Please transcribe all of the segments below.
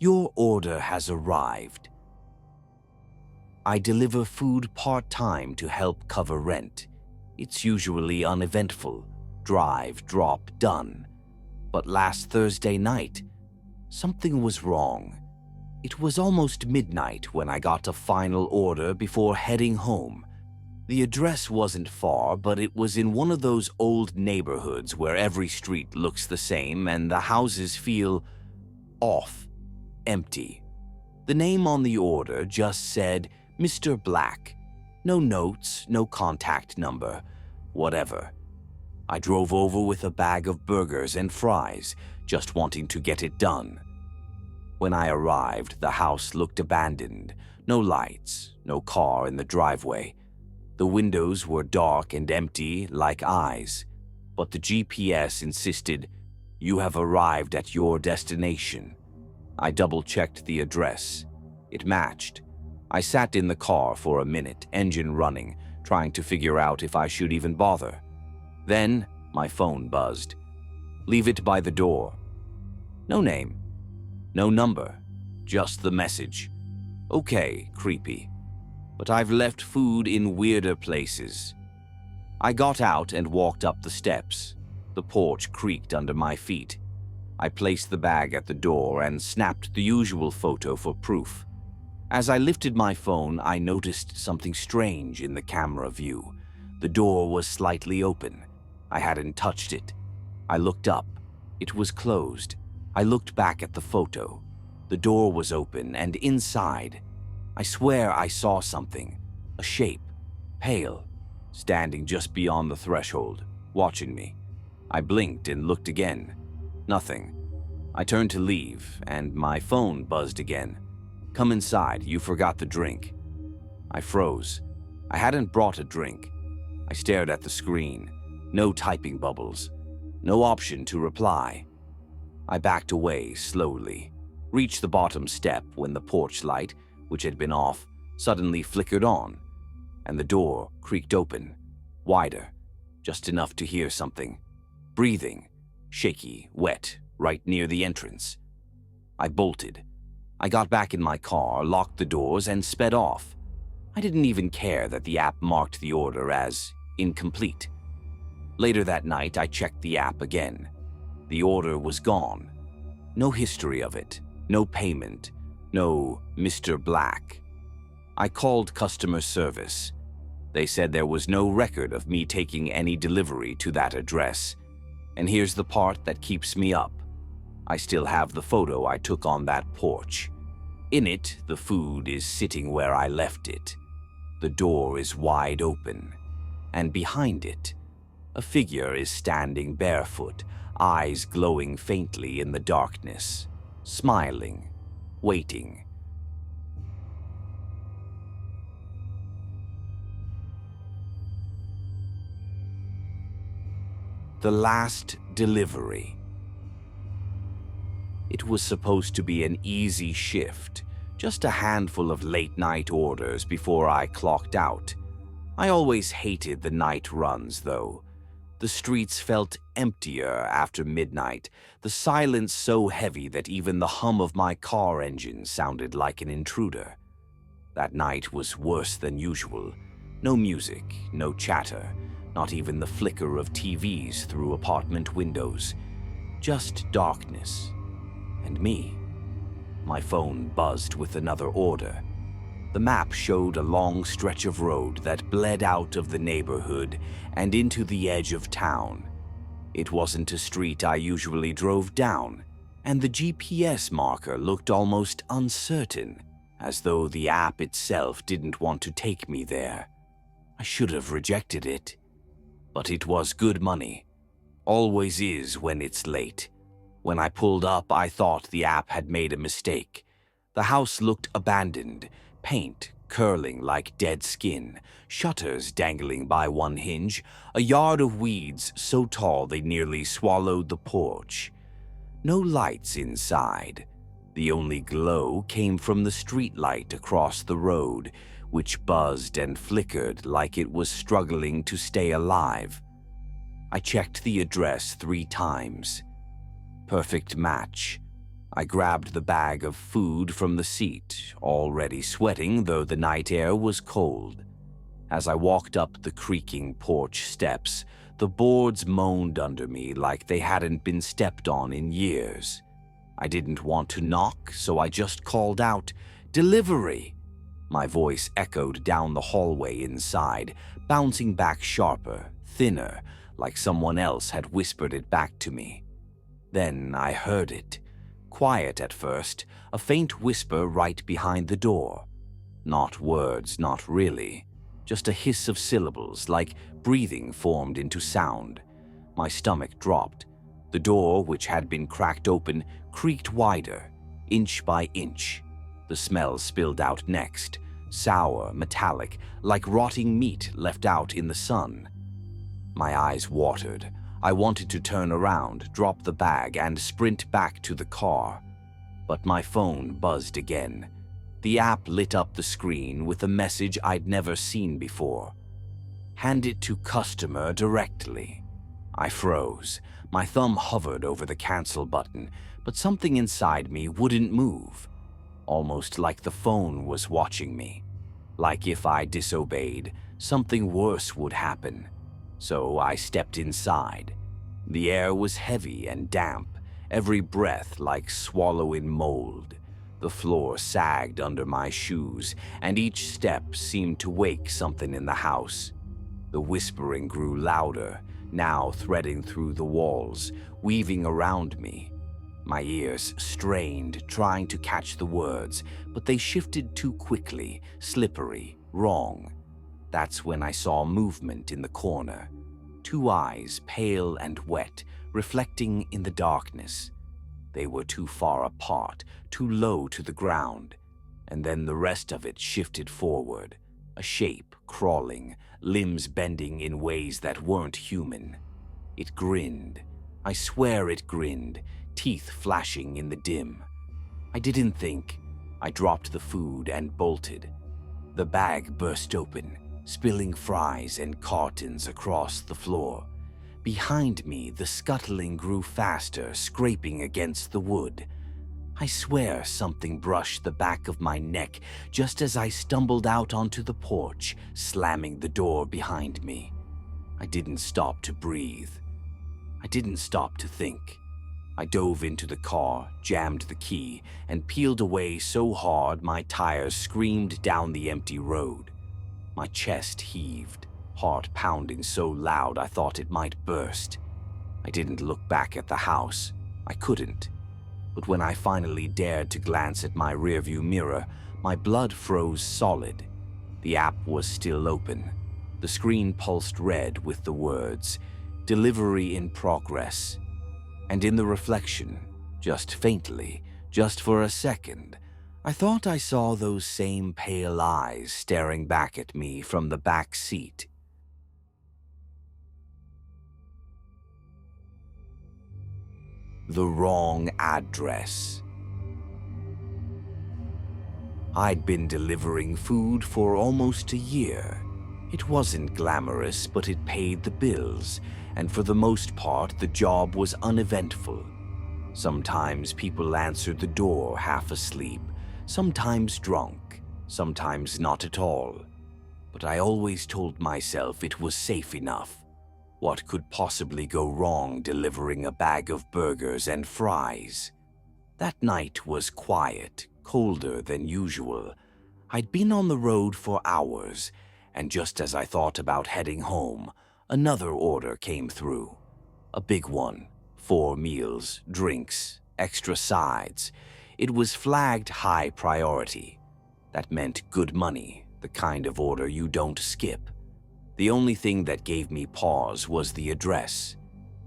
Your order has arrived. I deliver food part-time to help cover rent. It's usually uneventful. Drive, drop, done. But last Thursday night, something was wrong. It was almost midnight when I got a final order before heading home. The address wasn't far, but it was in one of those old neighborhoods where every street looks the same and the houses feel off, empty. The name on the order just said Mr. Black. No notes, no contact number, whatever. I drove over with a bag of burgers and fries, just wanting to get it done. When I arrived, the house looked abandoned. No lights, no car in the driveway. The windows were dark and empty like eyes, but the GPS insisted, "You have arrived at your destination." I double-checked the address. It matched. I sat in the car for a minute, engine running, trying to figure out if I should even bother. Then my phone buzzed. "Leave it by the door." No name. No number, just the message. Okay, creepy. But I've left food in weirder places. I got out and walked up the steps. The porch creaked under my feet. I placed the bag at the door and snapped the usual photo for proof. As I lifted my phone, I noticed something strange in the camera view. The door was slightly open. I hadn't touched it. I looked up. It was closed. I looked back at the photo. The door was open, and inside, I swear I saw something. A shape, pale, standing just beyond the threshold, watching me. I blinked and looked again. Nothing. I turned to leave, and my phone buzzed again. "Come inside, you forgot the drink." I froze. I hadn't brought a drink. I stared at the screen. No typing bubbles. No option to reply. I backed away slowly, reached the bottom step when the porch light, which had been off, suddenly flickered on, and the door creaked open, wider, just enough to hear something. Breathing, shaky, wet, right near the entrance. I bolted. I got back in my car, locked the doors, and sped off. I didn't even care that the app marked the order as incomplete. Later that night, I checked the app again. The order was gone. No history of it, no payment, no Mr. Black. I called customer service. They said there was no record of me taking any delivery to that address. And here's the part that keeps me up. I still have the photo I took on that porch. In it, the food is sitting where I left it. The door is wide open. And behind it, a figure is standing barefoot, eyes glowing faintly in the darkness, smiling, waiting. The last delivery. It was supposed to be an easy shift, just a handful of late-night orders before I clocked out. I always hated the night runs, though. The streets felt emptier after midnight, the silence so heavy that even the hum of my car engine sounded like an intruder. That night was worse than usual. No music, no chatter, not even the flicker of TVs through apartment windows. Just darkness. And me. My phone buzzed with another order. The map showed a long stretch of road that bled out of the neighborhood and into the edge of town. It wasn't a street I usually drove down, and the GPS marker looked almost uncertain, as though the app itself didn't want to take me there. I should have rejected it. But it was good money. Always is when it's late. When I pulled up, I thought the app had made a mistake. The house looked abandoned, paint curling like dead skin, shutters dangling by one hinge, a yard of weeds so tall they nearly swallowed the porch. No lights inside. The only glow came from the streetlight across the road, which buzzed and flickered like it was struggling to stay alive. I checked the address 3 times. Perfect match. I grabbed the bag of food from the seat, already sweating though the night air was cold. As I walked up the creaking porch steps, the boards moaned under me like they hadn't been stepped on in years. I didn't want to knock, so I just called out, "Delivery!" My voice echoed down the hallway inside, bouncing back sharper, thinner, like someone else had whispered it back to me. Then I heard it. Quiet at first, a faint whisper right behind the door. Not words, not really. Just a hiss of syllables, like breathing formed into sound. My stomach dropped. The door, which had been cracked open, creaked wider, inch by inch. The smell spilled out next, sour, metallic, like rotting meat left out in the sun. My eyes watered. I wanted to turn around, drop the bag, and sprint back to the car. But my phone buzzed again. The app lit up the screen with a message I'd never seen before. "Hand it to customer directly." I froze. My thumb hovered over the cancel button, but something inside me wouldn't move. Almost like the phone was watching me. Like if I disobeyed, something worse would happen. So I stepped inside. The air was heavy and damp, every breath like swallowing mold. The floor sagged under my shoes, and each step seemed to wake something in the house. The whispering grew louder, now threading through the walls, weaving around me. My ears strained, trying to catch the words, but they shifted too quickly, slippery, wrong. That's when I saw movement in the corner. Two eyes, pale and wet, reflecting in the darkness. They were too far apart, too low to the ground. And then the rest of it shifted forward. A shape crawling, limbs bending in ways that weren't human. It grinned. I swear it grinned, teeth flashing in the dim. I didn't think. I dropped the food and bolted. The bag burst open, spilling fries and cartons across the floor. Behind me, the scuttling grew faster, scraping against the wood. I swear something brushed the back of my neck just as I stumbled out onto the porch, slamming the door behind me. I didn't stop to breathe. I didn't stop to think. I dove into the car, jammed the key, and peeled away so hard my tires screamed down the empty road. My chest heaved, heart pounding so loud I thought it might burst. I didn't look back at the house. I couldn't. But when I finally dared to glance at my rearview mirror, my blood froze solid. The app was still open. The screen pulsed red with the words, "Delivery in progress." And in the reflection, just faintly, just for a second, I thought I saw those same pale eyes staring back at me from the back seat. The wrong address. I'd been delivering food for almost a year. It wasn't glamorous, but it paid the bills, and for the most part, the job was uneventful. Sometimes people answered the door half asleep, sometimes drunk, sometimes not at all. But I always told myself it was safe enough. What could possibly go wrong delivering a bag of burgers and fries? That night was quiet, colder than usual. I'd been on the road for hours, and just as I thought about heading home, another order came through. A big one. 4 meals, drinks, extra sides. It was flagged high priority. That meant good money, the kind of order you don't skip. The only thing that gave me pause was the address.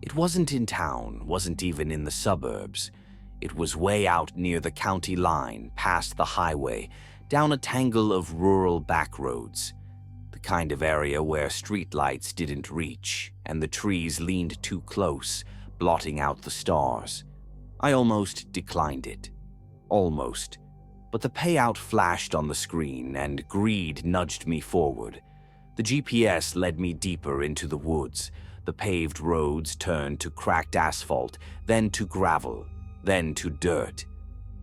It wasn't in town, wasn't even in the suburbs. It was way out near the county line, past the highway, down a tangle of rural back roads. The kind of area where streetlights didn't reach, and the trees leaned too close, blotting out the stars. I almost declined it. Almost. But the payout flashed on the screen, and greed nudged me forward. The GPS led me deeper into the woods. The paved roads turned to cracked asphalt, then to gravel, then to dirt.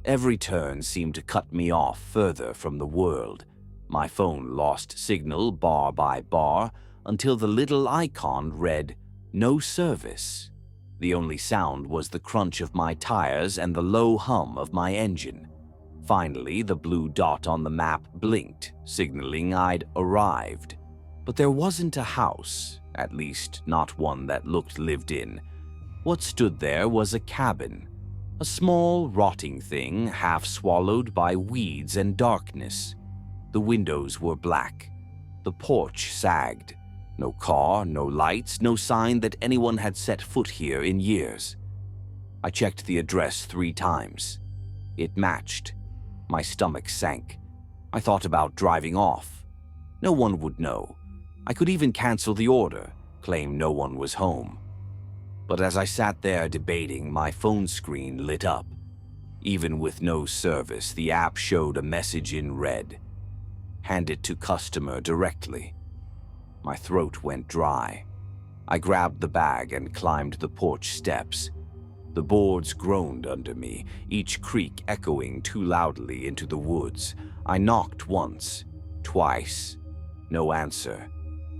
Every turn seemed to cut me off further from the world. My phone lost signal bar by bar until the little icon read, "No service." The only sound was the crunch of my tires and the low hum of my engine. Finally, the blue dot on the map blinked, signaling I'd arrived. But there wasn't a house, at least not one that looked lived in. What stood there was a cabin, a small, rotting thing half swallowed by weeds and darkness. The windows were black. The porch sagged. No car, no lights, no sign that anyone had set foot here in years. I checked the address 3 times. It matched. My stomach sank. I thought about driving off. No one would know. I could even cancel the order, claim no one was home. But as I sat there debating, my phone screen lit up. Even with no service, the app showed a message in red. Hand it to customer directly. My throat went dry. I grabbed the bag and climbed the porch steps. The boards groaned under me, each creak echoing too loudly into the woods. I knocked once, twice. No answer.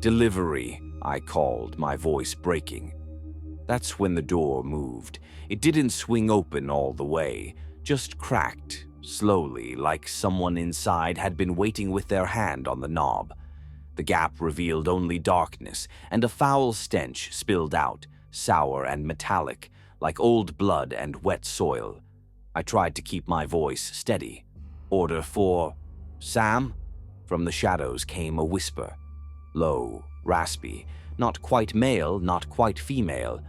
"Delivery," I called, my voice breaking. That's when the door moved. It didn't swing open all the way, just cracked, slowly, like someone inside had been waiting with their hand on the knob. The gap revealed only darkness, and a foul stench spilled out, sour and metallic, like old blood and wet soil. I tried to keep my voice steady. "Order for Sam?" From the shadows came a whisper. Low, raspy, not quite male, not quite female.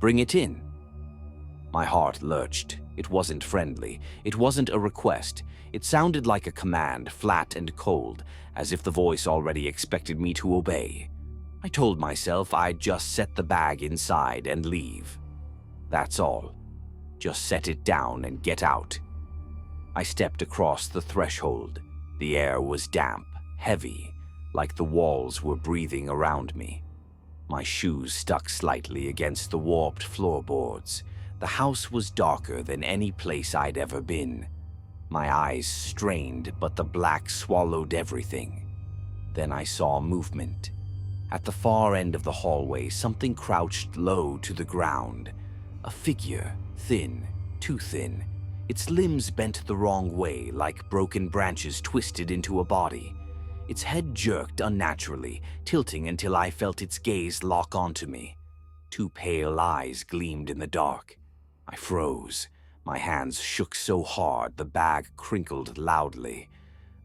"Bring it in." My heart lurched. It wasn't friendly. It wasn't a request. It sounded like a command, flat and cold, as if the voice already expected me to obey. I told myself I'd just set the bag inside and leave. That's all. Just set it down and get out. I stepped across the threshold. The air was damp, heavy, like the walls were breathing around me. My shoes stuck slightly against the warped floorboards. The house was darker than any place I'd ever been. My eyes strained, but the black swallowed everything. Then I saw movement. At the far end of the hallway, something crouched low to the ground. A figure, thin, too thin. Its limbs bent the wrong way, like broken branches twisted into a body. Its head jerked unnaturally, tilting until I felt its gaze lock onto me. 2 pale eyes gleamed in the dark. I froze. My hands shook so hard the bag crinkled loudly.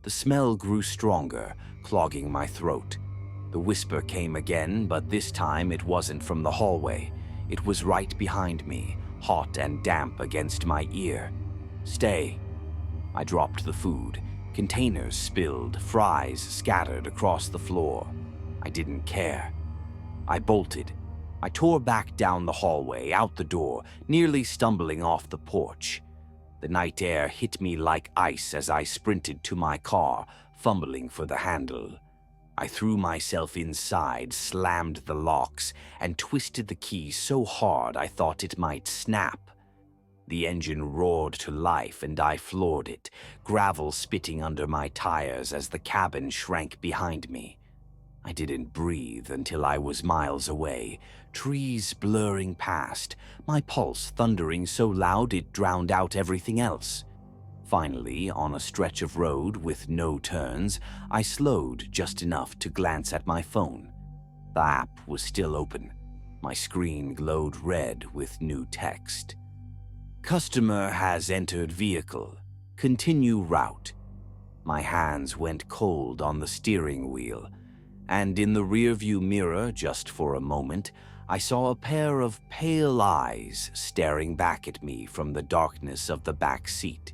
The smell grew stronger, clogging my throat. The whisper came again, but this time it wasn't from the hallway. It was right behind me, hot and damp against my ear. "Stay." I dropped the food. Containers spilled, fries scattered across the floor. I didn't care. I bolted. I tore back down the hallway, out the door, nearly stumbling off the porch. The night air hit me like ice as I sprinted to my car, fumbling for the handle. I threw myself inside, slammed the locks, and twisted the key so hard I thought it might snap. The engine roared to life and I floored it, gravel spitting under my tires as the cabin shrank behind me. I didn't breathe until I was miles away, trees blurring past, my pulse thundering so loud it drowned out everything else. Finally, on a stretch of road with no turns, I slowed just enough to glance at my phone. The app was still open. My screen glowed red with new text. "Customer has entered vehicle. Continue route." My hands went cold on the steering wheel, and in the rearview mirror, just for a moment, I saw a pair of pale eyes staring back at me from the darkness of the back seat.